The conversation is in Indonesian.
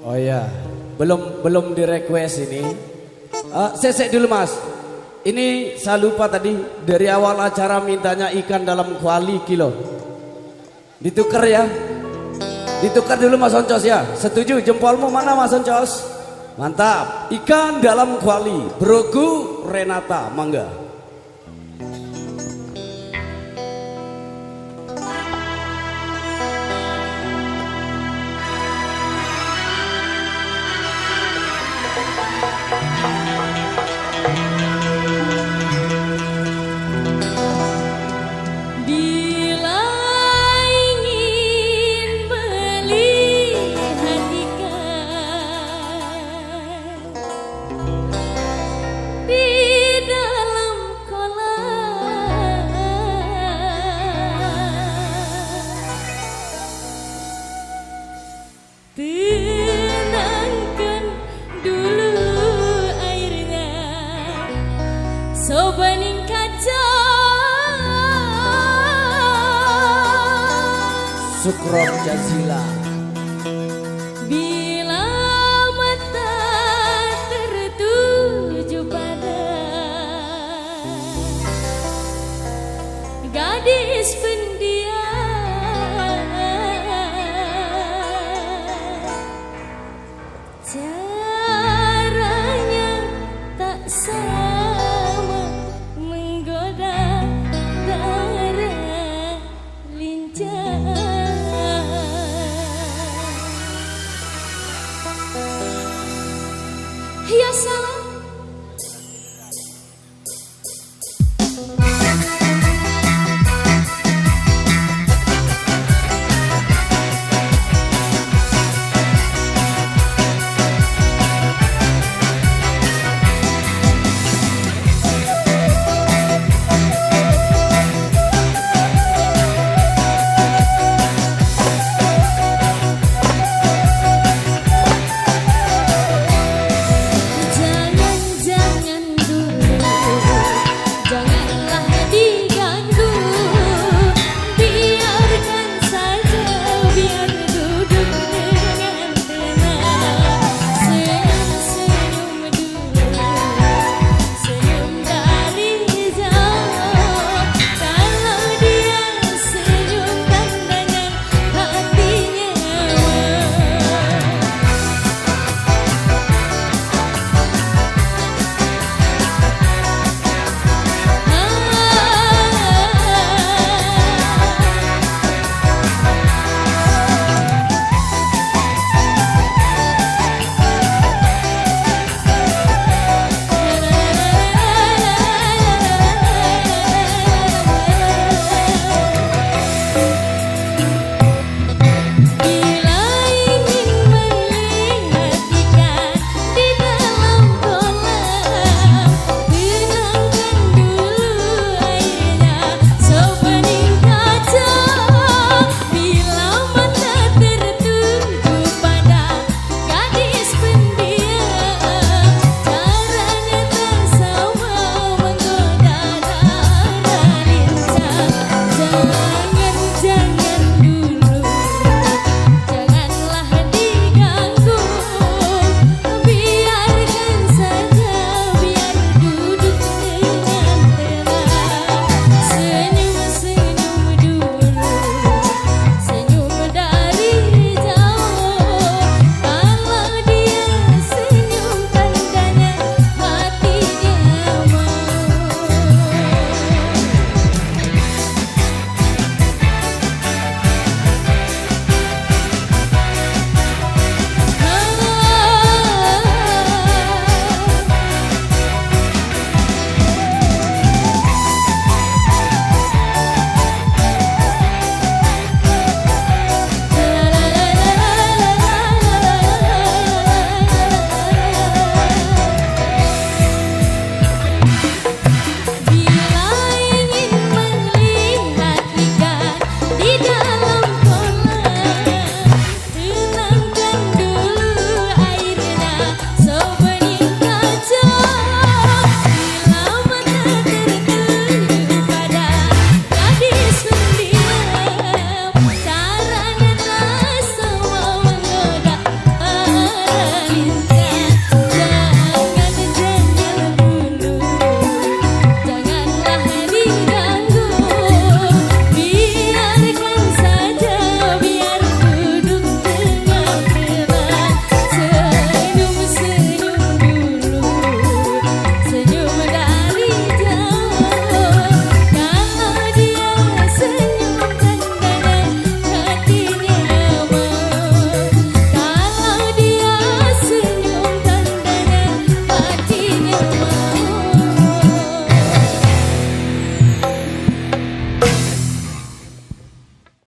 Oh iya, belum di request ini. Sesek dulu mas. Ini saya lupa tadi dari awal acara mintanya ikan dalam kuali kilo. Ditukar ya. Ditukar dulu Mas Oncos ya. Setuju? Jempolmu mana Mas Oncos? Mantap. Ikan dalam kuali. Brogu Renata, mangga. Tenangkan dulu airnya, sobaning kaca. Sukron Jazila. Bila mata tertuju pada gadis pendiam, caranya tak sama menggoda darah lincah. Ya salam